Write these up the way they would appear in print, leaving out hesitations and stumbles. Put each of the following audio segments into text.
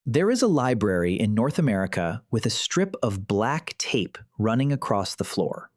There is a library in North America with a strip of black tape running across the floor.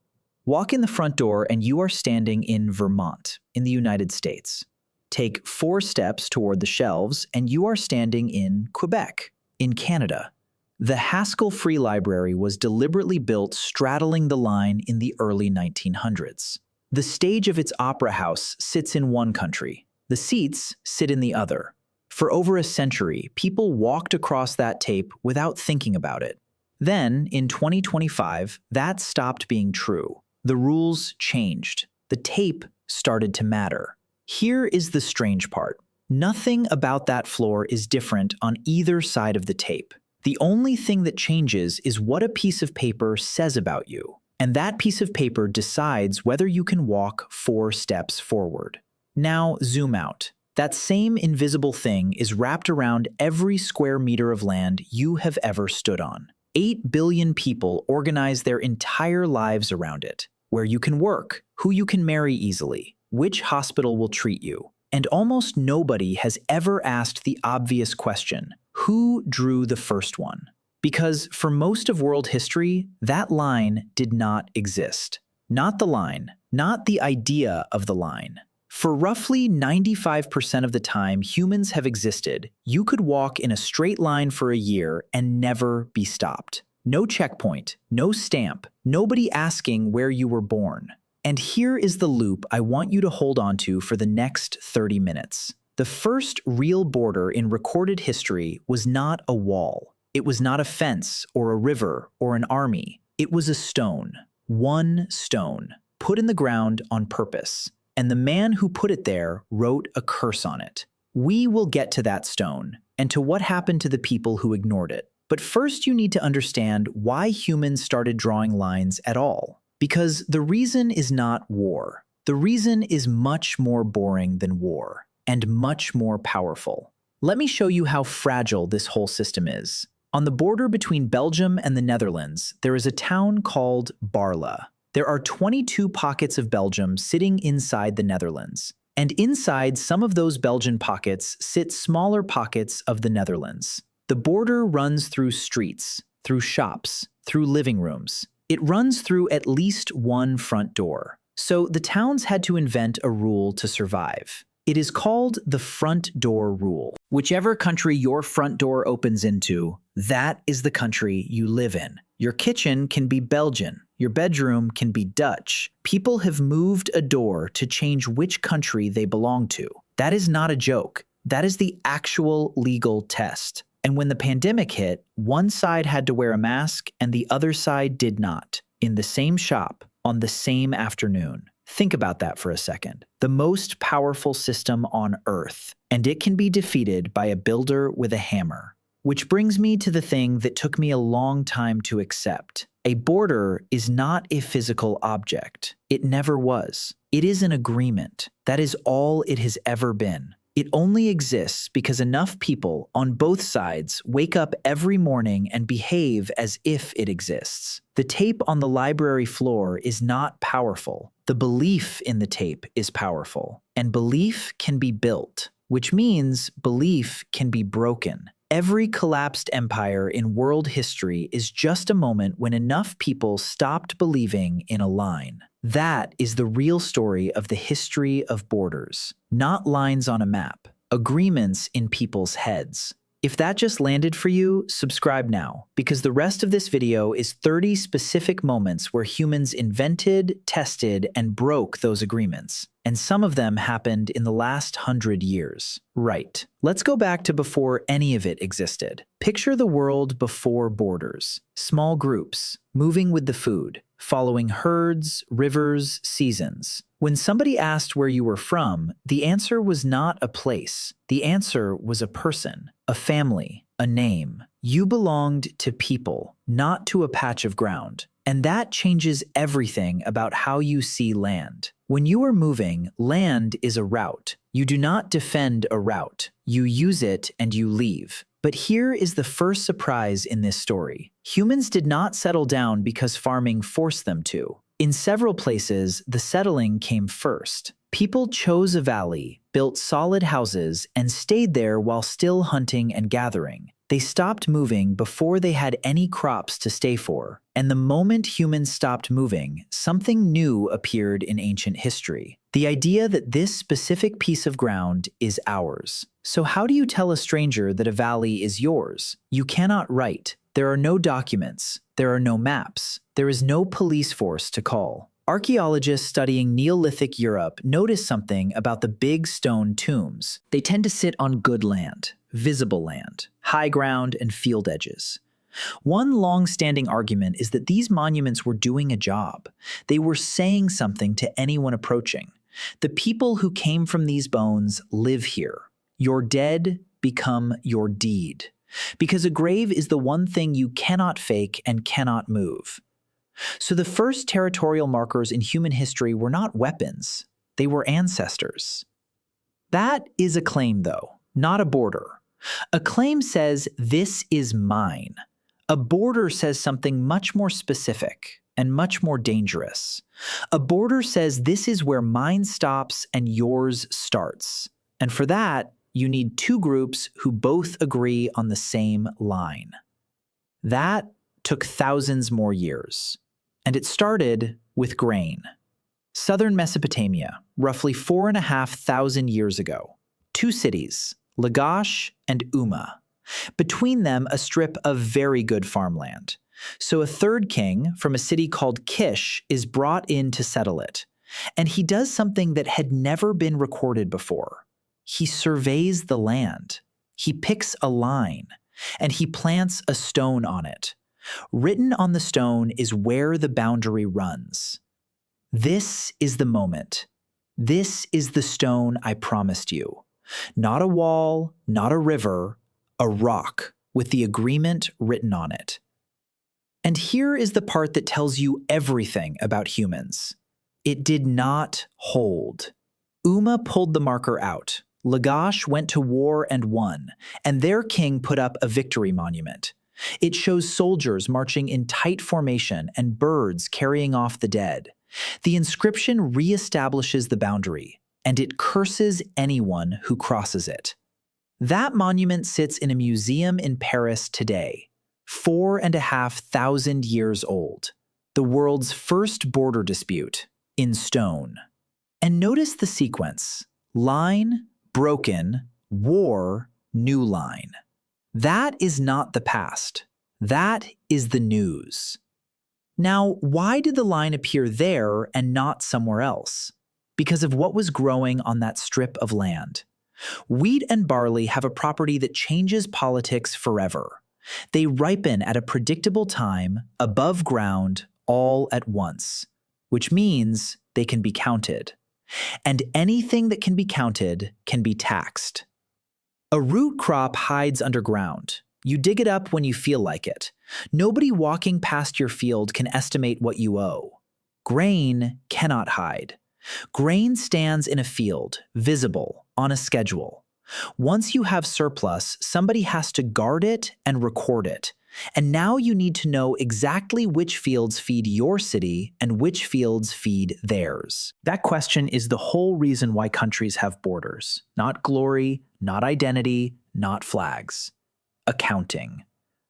Walk in the front door and you are standing in Vermont, in the United States. Take 4 steps toward the shelves and you are standing in Quebec, in Canada. The Haskell Free Library was deliberately built straddling the line in the early 1900s. The stage of its opera house sits in one country. The seats sit in the other. For over a century, people walked across that tape without thinking about it. Then, in 2025, that stopped being true. The rules changed. The tape started to matter. Here is the strange part. Nothing about that floor is different on either side of the tape. The only thing that changes is what a piece of paper says about you. And that piece of paper decides whether you can walk 4 steps forward. Now, zoom out. That same invisible thing is wrapped around every square meter of land you have ever stood on. 8 billion people organize their entire lives around it. Where you can work, who you can marry easily, which hospital will treat you. And almost nobody has ever asked the obvious question, who drew the first one? Because for most of world history, that line did not exist. Not the line, not the idea of the line. For roughly 95% of the time humans have existed, you could walk in a straight line for a year and never be stopped. No checkpoint, no stamp, nobody asking where you were born. And here is the loop I want you to hold on to for the next 30 minutes. The first real border in recorded history was not a wall. It was not a fence or a river or an army. It was a stone. One stone, put in the ground on purpose. And the man who put it there wrote a curse on it. We will get to that stone and to what happened to the people who ignored it. But first you need to understand why humans started drawing lines at all. Because the reason is not war. The reason is much more boring than war and much more powerful. Let me show you how fragile this whole system is. On the border between Belgium and the Netherlands, there is a town called Barla. There are 22 pockets of Belgium sitting inside the Netherlands. And inside some of those Belgian pockets sit smaller pockets of the Netherlands. The border runs through streets, through shops, through living rooms. It runs through at least one front door. So the towns had to invent a rule to survive. It is called the front door rule. Whichever country your front door opens into, that is the country you live in. Your kitchen can be Belgian. Your bedroom can be Dutch. People have moved a door to change which country they belong to. That is not a joke. That is the actual legal test. And when the pandemic hit, one side had to wear a mask and the other side did not, in the same shop, on the same afternoon. Think about that for a second. The most powerful system on Earth, and it can be defeated by a builder with a hammer. Which brings me to the thing that took me a long time to accept. A border is not a physical object. It never was. It is an agreement. That is all it has ever been. It only exists because enough people on both sides wake up every morning and behave as if it exists. The tape on the library floor is not powerful. The belief in the tape is powerful. And belief can be built, which means belief can be broken. Every collapsed empire in world history is just a moment when enough people stopped believing in a line. That is the real story of the history of borders, not lines on a map, agreements in people's heads. If that just landed for you, subscribe now, because the rest of this video is 30 specific moments where humans invented, tested, and broke those agreements. And some of them happened in the last 100 years. Right. Let's go back to before any of it existed. Picture the world before borders. Small groups, moving with the food, following herds, rivers, seasons. When somebody asked where you were from, the answer was not a place. The answer was a person, a family, a name. You belonged to people, not to a patch of ground. And that changes everything about how you see land. When you are moving, land is a route. You do not defend a route. You use it and you leave. But here is the first surprise in this story. Humans did not settle down because farming forced them to. In several places, the settling came first. People chose a valley, built solid houses, and stayed there while still hunting and gathering. They stopped moving before they had any crops to stay for, and the moment humans stopped moving, something new appeared in ancient history. The idea that this specific piece of ground is ours. So how do you tell a stranger that a valley is yours? You cannot write. There are no documents. There are no maps. There is no police force to call. Archaeologists studying Neolithic Europe notice something about the big stone tombs. They tend to sit on good land, visible land, high ground, and field edges. One long-standing argument is that these monuments were doing a job. They were saying something to anyone approaching. The people who came from these bones live here. Your dead become your deed. Because a grave is the one thing you cannot fake and cannot move. So the first territorial markers in human history were not weapons. They were ancestors. That is a claim, though, not a border. A claim says, this is mine. A border says something much more specific and much more dangerous. A border says this is where mine stops and yours starts. And for that, you need two groups who both agree on the same line. That took thousands more years. And it started with grain. Southern Mesopotamia, roughly 4,500 years ago. Two cities, Lagash and Umma. Between them, a strip of very good farmland. So a third king from a city called Kish is brought in to settle it. And he does something that had never been recorded before. He surveys the land. He picks a line, and he plants a stone on it. Written on the stone is where the boundary runs. This is the moment. This is the stone I promised you. Not a wall, not a river, a rock with the agreement written on it. And here is the part that tells you everything about humans. It did not hold. Umma pulled the marker out. Lagash went to war and won, and their king put up a victory monument. It shows soldiers marching in tight formation and birds carrying off the dead. The inscription reestablishes the boundary, and it curses anyone who crosses it. That monument sits in a museum in Paris today, 4,500 years old, the world's first border dispute, in stone. And notice the sequence: line, broken, war, new line. That is not the past. That is the news. Now, why did the line appear there and not somewhere else? Because of what was growing on that strip of land. Wheat and barley have a property that changes politics forever. They ripen at a predictable time, above ground, all at once, which means they can be counted. And anything that can be counted can be taxed. A root crop hides underground. You dig it up when you feel like it. Nobody walking past your field can estimate what you owe. Grain cannot hide. Grain stands in a field, visible, on a schedule. Once you have surplus, somebody has to guard it and record it. And now you need to know exactly which fields feed your city and which fields feed theirs. That question is the whole reason why countries have borders. Not glory, not identity, not flags. Accounting.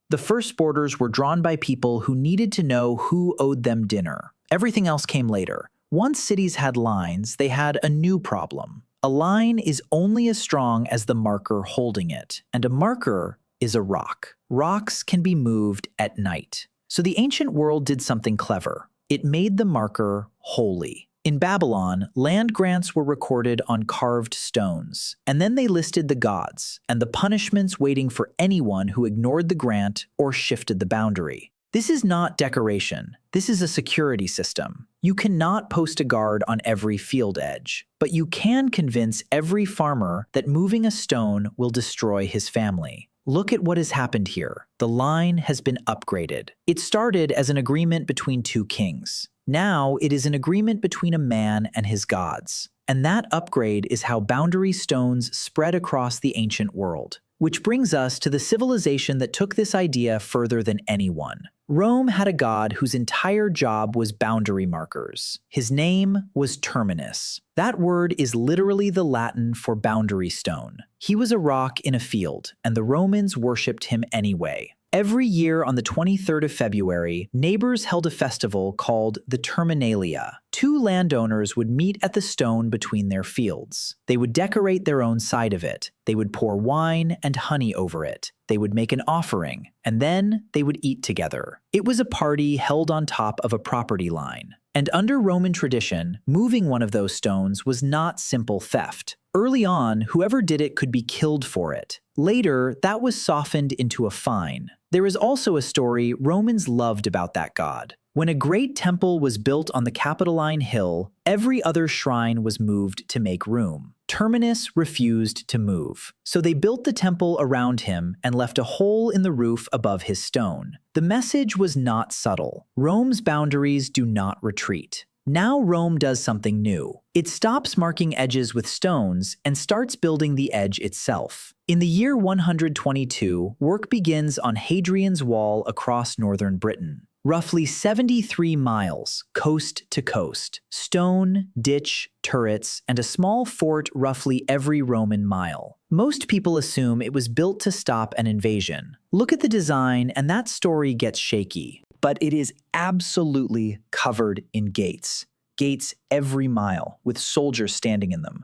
The first borders were drawn by people who needed to know who owed them dinner. Everything else came later. Once cities had lines, they had a new problem. A line is only as strong as the marker holding it, and a marker is a rock. Rocks can be moved at night. So the ancient world did something clever. It made the marker holy. In Babylon, land grants were recorded on carved stones, and then they listed the gods and the punishments waiting for anyone who ignored the grant or shifted the boundary. This is not decoration. This is a security system. You cannot post a guard on every field edge, but you can convince every farmer that moving a stone will destroy his family. Look at what has happened here. The line has been upgraded. It started as an agreement between two kings. Now it is an agreement between a man and his gods. And that upgrade is how boundary stones spread across the ancient world. Which brings us to the civilization that took this idea further than anyone. Rome had a god whose entire job was boundary markers. His name was Terminus. That word is literally the Latin for boundary stone. He was a rock in a field, and the Romans worshipped him anyway. Every year on the 23rd of February, neighbors held a festival called the Terminalia. Two landowners would meet at the stone between their fields. They would decorate their own side of it. They would pour wine and honey over it. They would make an offering, and then they would eat together. It was a party held on top of a property line. And under Roman tradition, moving one of those stones was not simple theft. Early on, whoever did it could be killed for it. Later, that was softened into a fine. There is also a story Romans loved about that god. When a great temple was built on the Capitoline Hill, every other shrine was moved to make room. Terminus refused to move, so they built the temple around him and left a hole in the roof above his stone. The message was not subtle. Rome's boundaries do not retreat. Now Rome does something new. It stops marking edges with stones and starts building the edge itself. In the year 122, work begins on Hadrian's wall across northern Britain. Roughly 73 miles, coast to coast. Stone, ditch, turrets, and a small fort roughly every Roman mile. Most people assume it was built to stop an invasion. Look at the design and that story gets shaky. But it is absolutely covered in gates. Gates every mile, with soldiers standing in them.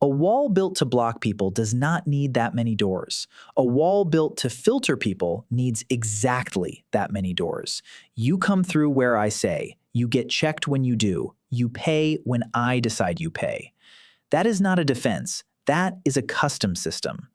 A wall built to block people does not need that many doors. A wall built to filter people needs exactly that many doors. You come through where I say. You get checked when you do. You pay when I decide you pay. That is not a defense. That is a custom system.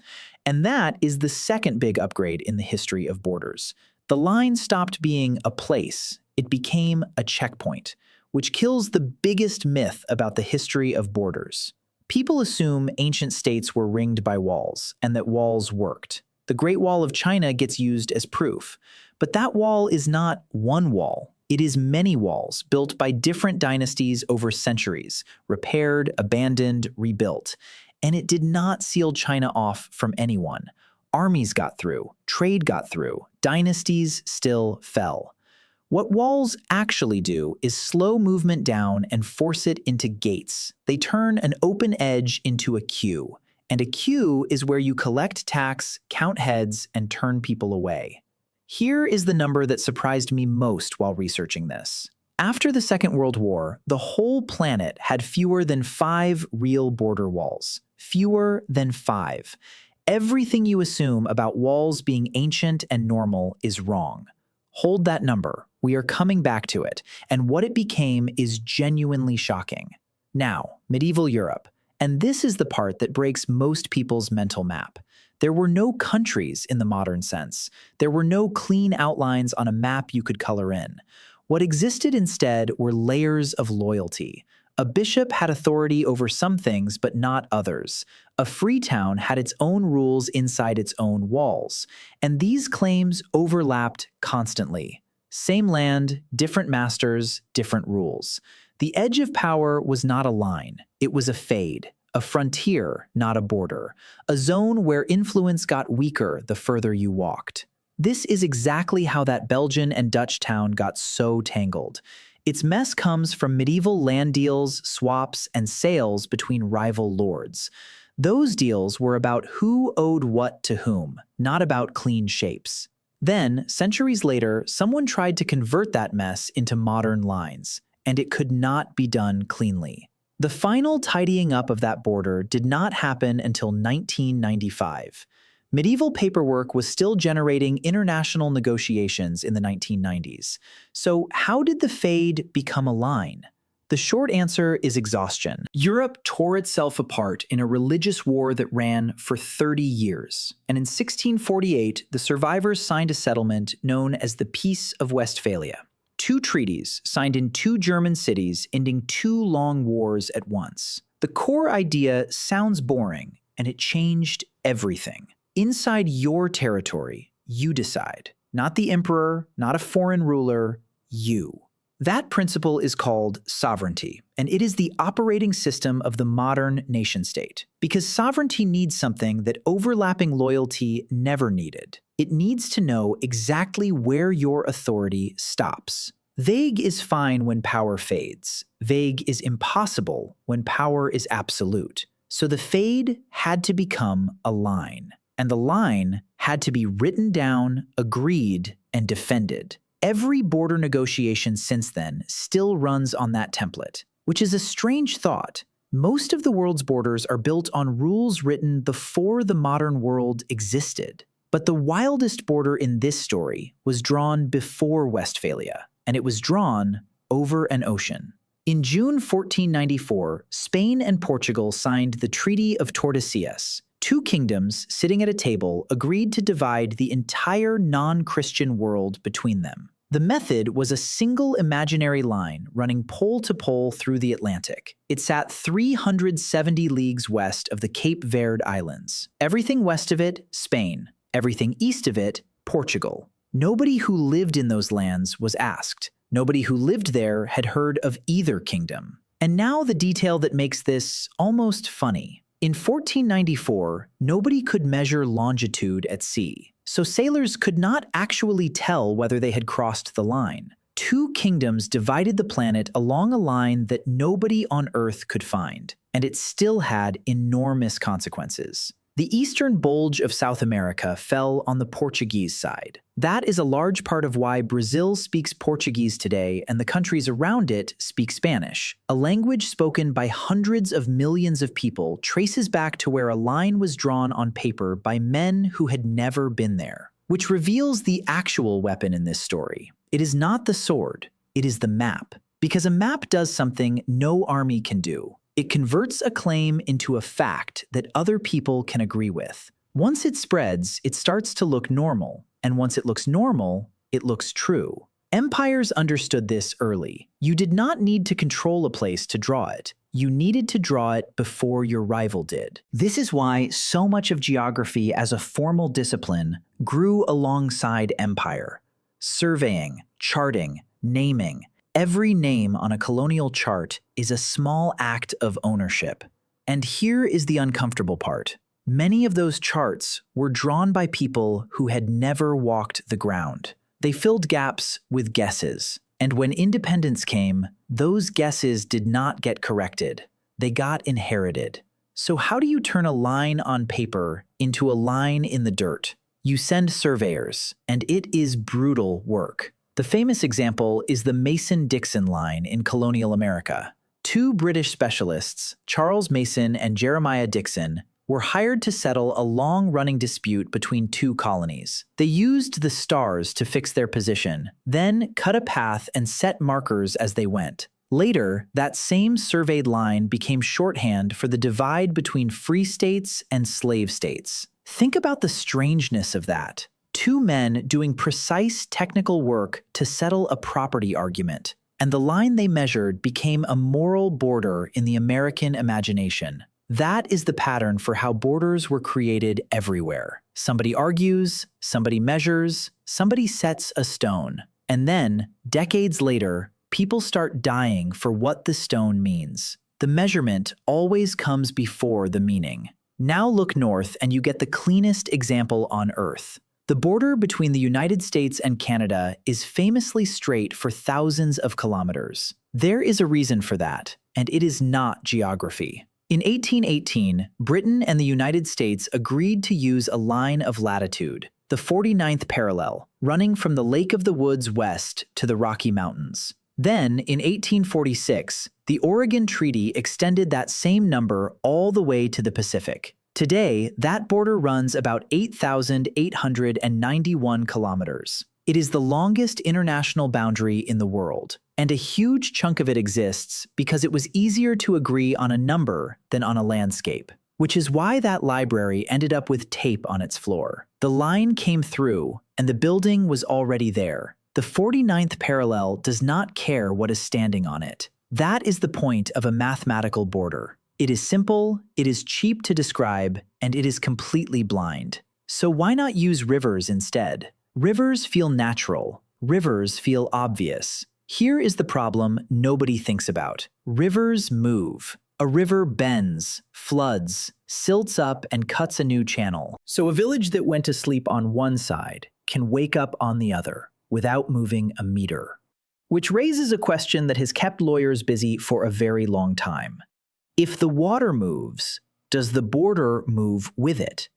And that is the second big upgrade in the history of borders. The line stopped being a place. It became a checkpoint, which kills the biggest myth about the history of borders. People assume ancient states were ringed by walls and that walls worked. The Great Wall of China gets used as proof. But that wall is not one wall. It is many walls built by different dynasties over centuries, repaired, abandoned, rebuilt. And it did not seal China off from anyone. Armies got through, trade got through, dynasties still fell. What walls actually do is slow movement down and force it into gates. They turn an open edge into a queue, and a queue is where you collect tax, count heads, and turn people away. Here is the number that surprised me most while researching this. After the Second World War, the whole planet had fewer than 5 real border walls. Fewer than 5. Everything you assume about walls being ancient and normal is wrong. Hold that number. We are coming back to it, and what it became is genuinely shocking. Now, medieval Europe, and this is the part that breaks most people's mental map. There were no countries in the modern sense. There were no clean outlines on a map you could color in. What existed instead were layers of loyalty. A bishop had authority over some things, but not others. A free town had its own rules inside its own walls, and these claims overlapped constantly. Same land, different masters, different rules. The edge of power was not a line, it was a fade, a frontier, not a border, a zone where influence got weaker the further you walked. This is exactly how that Belgian and Dutch town got so tangled. Its mess comes from medieval land deals, swaps, and sales between rival lords. Those deals were about who owed what to whom, not about clean shapes. Then, centuries later, someone tried to convert that mess into modern lines, and it could not be done cleanly. The final tidying up of that border did not happen until 1995. Medieval paperwork was still generating international negotiations in the 1990s. So how did the fade become a line? The short answer is exhaustion. Europe tore itself apart in a religious war that ran for 30 years. And in 1648, the survivors signed a settlement known as the Peace of Westphalia. 2 treaties signed in 2 German cities, ending 2 long wars at once. The core idea sounds boring, and it changed everything. Inside your territory, you decide. Not the emperor, not a foreign ruler, you. That principle is called sovereignty, and it is the operating system of the modern nation-state. Because sovereignty needs something that overlapping loyalty never needed. It needs to know exactly where your authority stops. Vague is fine when power fades. Vague is impossible when power is absolute. So the fade had to become a line, and the line had to be written down, agreed, and defended. Every border negotiation since then still runs on that template, which is a strange thought. Most of the world's borders are built on rules written before the modern world existed. But the wildest border in this story was drawn before Westphalia, and it was drawn over an ocean. In June 1494, Spain and Portugal signed the Treaty of Tordesillas. Two kingdoms sitting at a table agreed to divide the entire non-Christian world between them. The method was a single imaginary line running pole to pole through the Atlantic. It sat 370 leagues west of the Cape Verde Islands. Everything west of it, Spain. Everything east of it, Portugal. Nobody who lived in those lands was asked. Nobody who lived there had heard of either kingdom. And now the detail that makes this almost funny. In 1494, nobody could measure longitude at sea, so sailors could not actually tell whether they had crossed the line. Two kingdoms divided the planet along a line that nobody on Earth could find, and it still had enormous consequences. The eastern bulge of South America fell on the Portuguese side. That is a large part of why Brazil speaks Portuguese today and the countries around it speak Spanish. A language spoken by hundreds of millions of people traces back to where a line was drawn on paper by men who had never been there, which reveals the actual weapon in this story. It is not the sword, it is the map. Because a map does something no army can do. It converts a claim into a fact that other people can agree with. Once it spreads, it starts to look normal, and once it looks normal, it looks true. Empires understood this early. You did not need to control a place to draw it. You needed to draw it before your rival did. This is why so much of geography as a formal discipline grew alongside empire. Surveying, charting, naming. Every name on a colonial chart is a small act of ownership. And here is the uncomfortable part. Many of those charts were drawn by people who had never walked the ground. They filled gaps with guesses. And when independence came, those guesses did not get corrected. They got inherited. So how do you turn a line on paper into a line in the dirt? You send surveyors, and it is brutal work. The famous example is the Mason-Dixon line in colonial America. Two British specialists, Charles Mason and Jeremiah Dixon, were hired to settle a long-running dispute between two colonies. They used the stars to fix their position, then cut a path and set markers as they went. Later, that same surveyed line became shorthand for the divide between free states and slave states. Think about the strangeness of that. Two men doing precise technical work to settle a property argument, and the line they measured became a moral border in the American imagination. That is the pattern for how borders were created everywhere. Somebody argues, somebody measures, somebody sets a stone, and then, decades later, people start dying for what the stone means. The measurement always comes before the meaning. Now look north and you get the cleanest example on Earth. The border between the United States and Canada is famously straight for thousands of kilometers. There is a reason for that, and it is not geography. In 1818, Britain and the United States agreed to use a line of latitude, the 49th parallel, running from the Lake of the Woods west to the Rocky Mountains. Then, in 1846, the Oregon Treaty extended that same number all the way to the Pacific. Today, that border runs about 8,891 kilometers. It is the longest international boundary in the world, and a huge chunk of it exists because it was easier to agree on a number than on a landscape, which is why that library ended up with tape on its floor. The line came through, and the building was already there. The 49th parallel does not care what is standing on it. That is the point of a mathematical border. It is simple, it is cheap to describe, and it is completely blind. So why not use rivers instead? Rivers feel natural. Rivers feel obvious. Here is the problem nobody thinks about. Rivers move. A river bends, floods, silts up, and cuts a new channel. So a village that went to sleep on one side can wake up on the other without moving a meter. Which raises a question that has kept lawyers busy for a very long time. If the water moves, does the border move with it?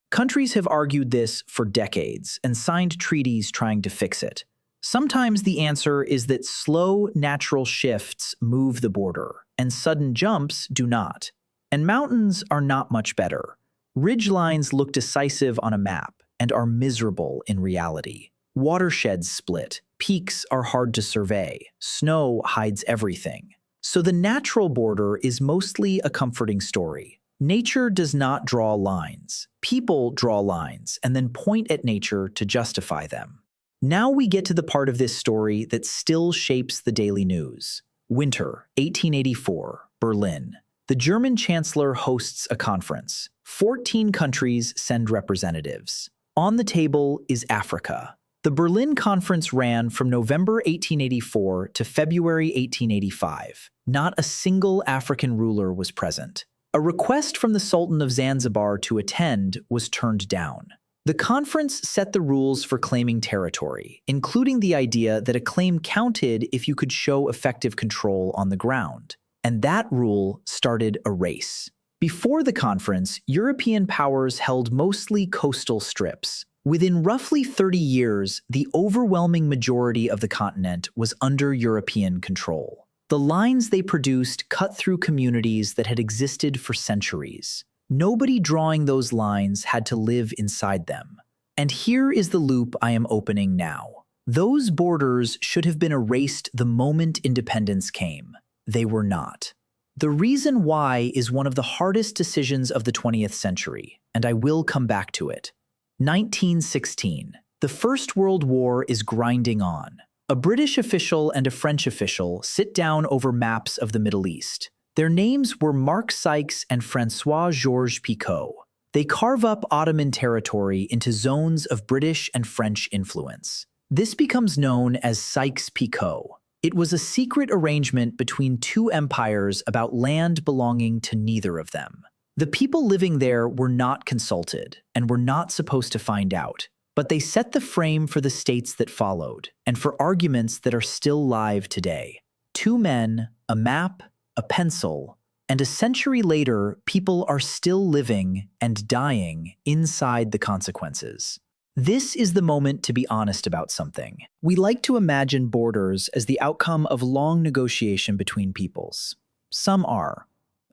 Countries have argued this for decades and signed treaties trying to fix it. Sometimes the answer is that slow, natural shifts move the border, and sudden jumps do not. And mountains are not much better. Ridge lines look decisive on a map and are miserable in reality. Watersheds split. Peaks are hard to survey. Snow hides everything. So the natural border is mostly a comforting story. Nature does not draw lines. People draw lines and then point at nature to justify them. Now we get to the part of this story that still shapes the daily news. Winter, 1884, Berlin. The German chancellor hosts a conference. 14 countries send representatives. On the table is Africa. The Berlin Conference ran from November 1884 to February 1885. Not a single African ruler was present. A request from the Sultan of Zanzibar to attend was turned down. The conference set the rules for claiming territory, including the idea that a claim counted if you could show effective control on the ground. And that rule started a race. Before the conference, European powers held mostly coastal strips. Within roughly 30 years, the overwhelming majority of the continent was under European control. The lines they produced cut through communities that had existed for centuries. Nobody drawing those lines had to live inside them. And here is the loop I am opening now. Those borders should have been erased the moment independence came. They were not. The reason why is one of the hardest decisions of the 20th century, and I will come back to it. 1916. The First World War is grinding on. A British official and a French official sit down over maps of the Middle East. Their names were Mark Sykes and François-Georges Picot. They carve up Ottoman territory into zones of British and French influence. This becomes known as Sykes-Picot. It was a secret arrangement between two empires about land belonging to neither of them. The people living there were not consulted and were not supposed to find out, but they set the frame for the states that followed and for arguments that are still live today. Two men, a map, a pencil, and a century later, people are still living and dying inside the consequences. This is the moment to be honest about something. We like to imagine borders as the outcome of long negotiation between peoples. Some are.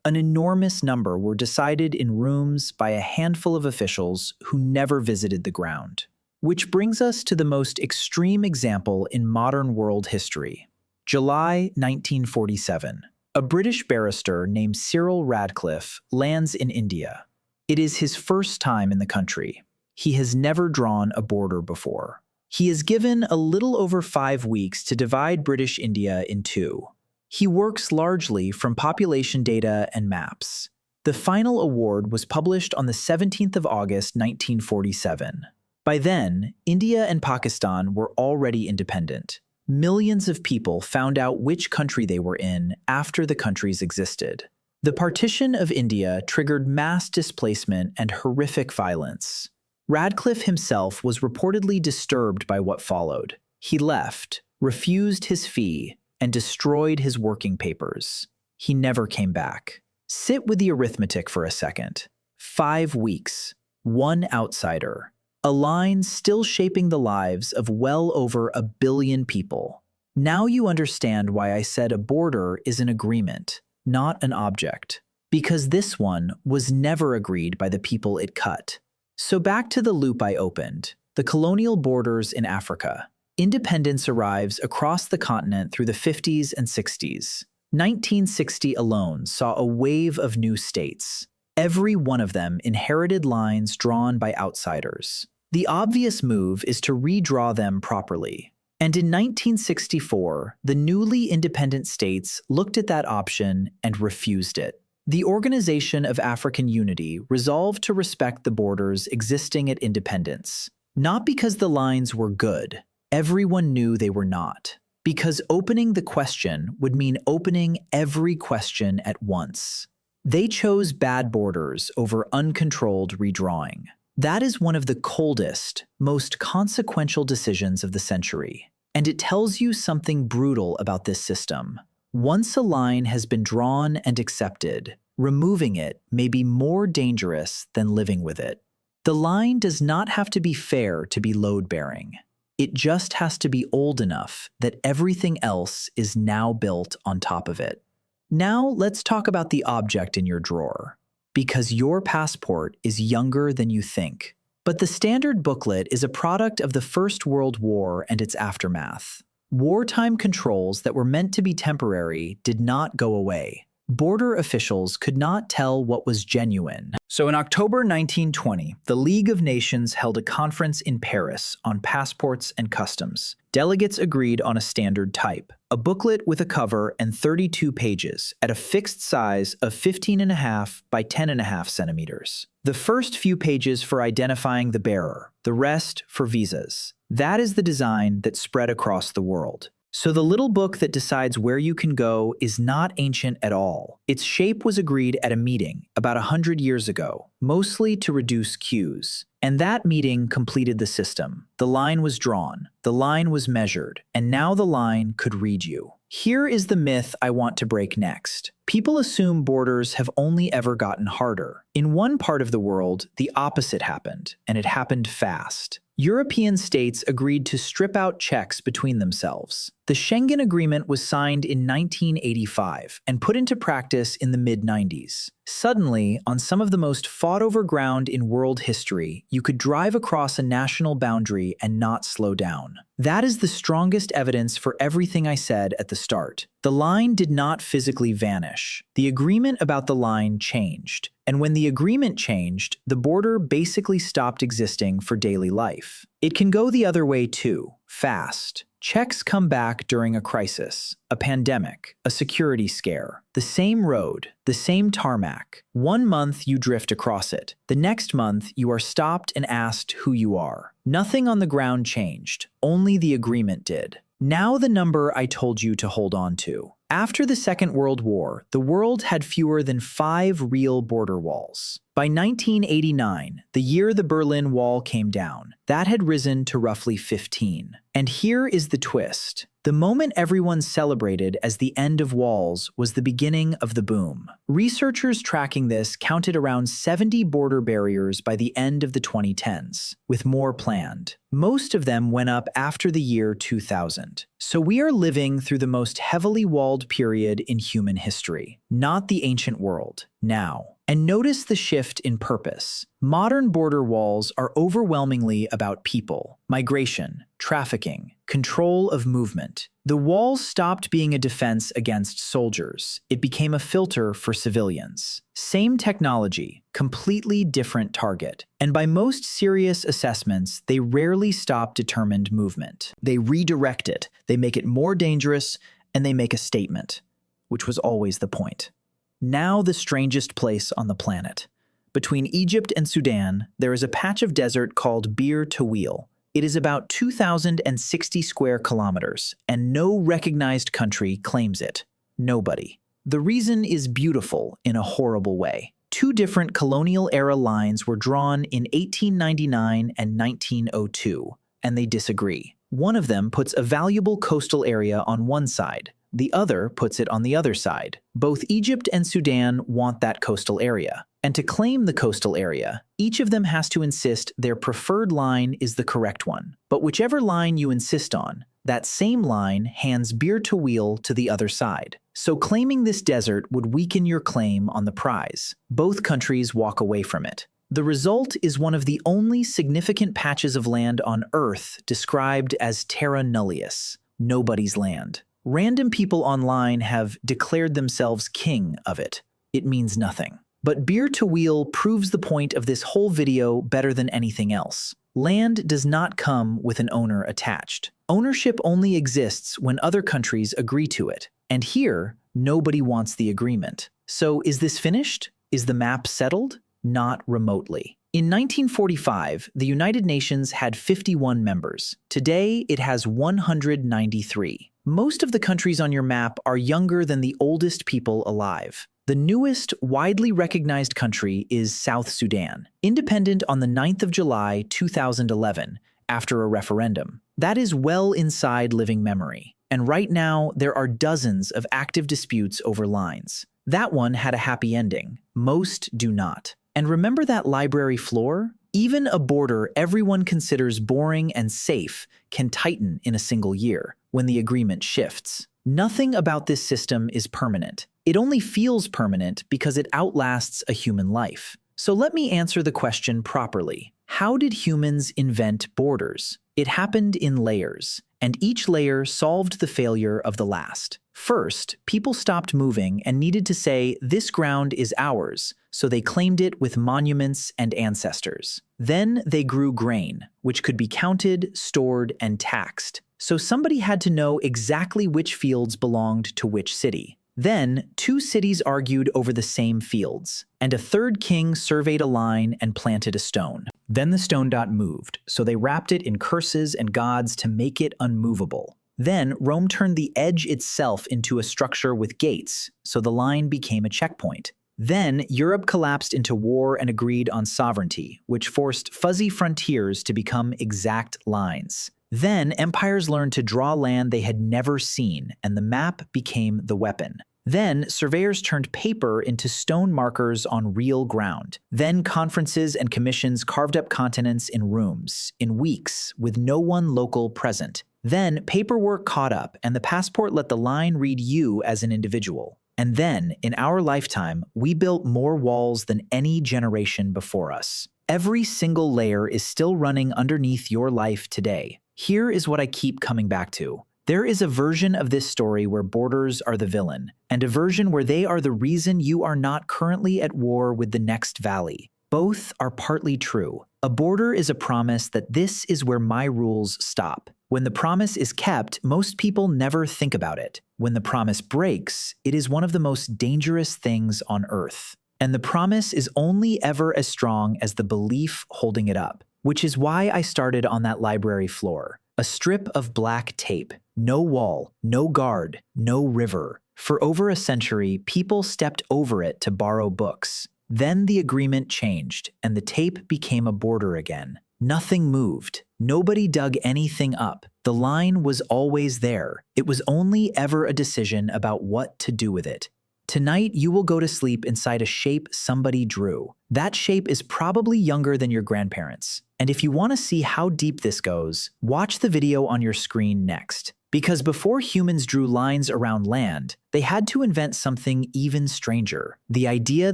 An enormous number were decided in rooms by a handful of officials who never visited the ground. Which brings us to the most extreme example in modern world history. July 1947. A British barrister named Cyril Radcliffe lands in India. It is his first time in the country. He has never drawn a border before. He is given a little over 5 weeks to divide British India in two. He works largely from population data and maps. The final award was published on the 17th of August, 1947. By then, India and Pakistan were already independent. Millions of people found out which country they were in after the countries existed. The partition of India triggered mass displacement and horrific violence. Radcliffe himself was reportedly disturbed by what followed. He left, refused his fee, and destroyed his working papers. He never came back. Sit with the arithmetic for a second. 5 weeks, one outsider. A line still shaping the lives of well over 1 billion people. Now you understand why I said a border is an agreement, not an object. Because this one was never agreed by the people it cut. So back to the loop I opened, the colonial borders in Africa. Independence arrives across the continent through the 50s and 60s. 1960 alone saw a wave of new states. Every one of them inherited lines drawn by outsiders. The obvious move is to redraw them properly. And in 1964, the newly independent states looked at that option and refused it. The Organization of African Unity resolved to respect the borders existing at independence. Not because the lines were good. Everyone knew they were not. Because opening the question would mean opening every question at once. They chose bad borders over uncontrolled redrawing. That is one of the coldest, most consequential decisions of the century. And it tells you something brutal about this system. Once a line has been drawn and accepted, removing it may be more dangerous than living with it. The line does not have to be fair to be load-bearing. It just has to be old enough that everything else is now built on top of it. Now let's talk about the object in your drawer, because your passport is younger than you think. But the standard booklet is a product of the First World War and its aftermath. Wartime controls that were meant to be temporary did not go away. Border officials could not tell what was genuine. So in October 1920, the League of Nations held a conference in Paris on passports and customs. Delegates agreed on a standard type, a booklet with a cover and 32 pages at a fixed size of 15.5 by 10.5 centimeters. The first few pages for identifying the bearer, the rest for visas. That is the design that spread across the world. So the little book that decides where you can go is not ancient at all. Its shape was agreed at a meeting about 100 years ago, mostly to reduce queues. And that meeting completed the system. The line was drawn, the line was measured, and now the line could read you. Here is the myth I want to break next. People assume borders have only ever gotten harder. In one part of the world, the opposite happened, and it happened fast. European states agreed to strip out checks between themselves. The Schengen Agreement was signed in 1985 and put into practice in the mid-90s. Suddenly, on some of the most fought-over ground in world history, you could drive across a national boundary and not slow down. That is the strongest evidence for everything I said at the start. The line did not physically vanish. The agreement about the line changed. And when the agreement changed, the border basically stopped existing for daily life. It can go the other way too, fast. Checks come back during a crisis, a pandemic, a security scare. The same road, the same tarmac. 1 month you drift across it. The next month you are stopped and asked who you are. Nothing on the ground changed, only the agreement did. Now the number I told you to hold on to. After the Second World War, the world had fewer than 5 real border walls. By 1989, the year the Berlin Wall came down, that had risen to roughly 15. And here is the twist. The moment everyone celebrated as the end of walls was the beginning of the boom. Researchers tracking this counted around 70 border barriers by the end of the 2010s, with more planned. Most of them went up after the year 2000. So we are living through the most heavily walled period in human history, not the ancient world, now. And notice the shift in purpose. Modern border walls are overwhelmingly about people, migration, trafficking, control of movement. The walls stopped being a defense against soldiers. It became a filter for civilians. Same technology, completely different target. And by most serious assessments, they rarely stop determined movement. They redirect it, they make it more dangerous, and they make a statement, which was always the point. Now the strangest place on the planet. Between Egypt and Sudan, there is a patch of desert called Bir Tawil. It is about 2,060 square kilometers, and no recognized country claims it. Nobody. The reason is beautiful in a horrible way. 2 different colonial-era lines were drawn in 1899 and 1902, and they disagree. One of them puts a valuable coastal area on one side. The other puts it on the other side. Both Egypt and Sudan want that coastal area. And to claim the coastal area, each of them has to insist their preferred line is the correct one. But whichever line you insist on, that same line hands Bir Tawil to the other side. So claiming this desert would weaken your claim on the prize. Both countries walk away from it. The result is one of the only significant patches of land on Earth described as terra nullius, nobody's land. Random people online have declared themselves king of it. It means nothing. But Bir Tawil proves the point of this whole video better than anything else. Land does not come with an owner attached. Ownership only exists when other countries agree to it. And here, nobody wants the agreement. So is this finished? Is the map settled? Not remotely. In 1945, the United Nations had 51 members. Today, it has 193. Most of the countries on your map are younger than the oldest people alive. The newest, widely recognized country is South Sudan, independent on the 9th of July, 2011, after a referendum. That is well inside living memory. And right now, there are dozens of active disputes over lines. That one had a happy ending. Most do not. And remember that library floor? Even a border everyone considers boring and safe can tighten in a single year when the agreement shifts. Nothing about this system is permanent. It only feels permanent because it outlasts a human life. So let me answer the question properly. How did humans invent borders? It happened in layers, and each layer solved the failure of the last. First, people stopped moving and needed to say, "This ground is ours," so they claimed it with monuments and ancestors. Then they grew grain, which could be counted, stored, and taxed. So somebody had to know exactly which fields belonged to which city. Then, two cities argued over the same fields, and a third king surveyed a line and planted a stone. Then the stone dot moved, so they wrapped it in curses and gods to make it unmovable. Then Rome turned the edge itself into a structure with gates, so the line became a checkpoint. Then Europe collapsed into war and agreed on sovereignty, which forced fuzzy frontiers to become exact lines. Then empires learned to draw land they had never seen, and the map became the weapon. Then surveyors turned paper into stone markers on real ground. Then conferences and commissions carved up continents in rooms, in weeks, with no one local present. Then paperwork caught up, and the passport let the line read you as an individual. And then, in our lifetime, we built more walls than any generation before us. Every single layer is still running underneath your life today. Here is what I keep coming back to. There is a version of this story where borders are the villain, and a version where they are the reason you are not currently at war with the next valley. Both are partly true. A border is a promise that this is where my rules stop. When the promise is kept, most people never think about it. When the promise breaks, it is one of the most dangerous things on earth. And the promise is only ever as strong as the belief holding it up, which is why I started on that library floor. A strip of black tape. No wall, no guard, no river. For over a century, people stepped over it to borrow books. Then the agreement changed, and the tape became a border again. Nothing moved. Nobody dug anything up. The line was always there. It was only ever a decision about what to do with it. Tonight, you will go to sleep inside a shape somebody drew. That shape is probably younger than your grandparents. And if you want to see how deep this goes, watch the video on your screen next. Because before humans drew lines around land, they had to invent something even stranger: the idea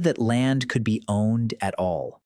that land could be owned at all.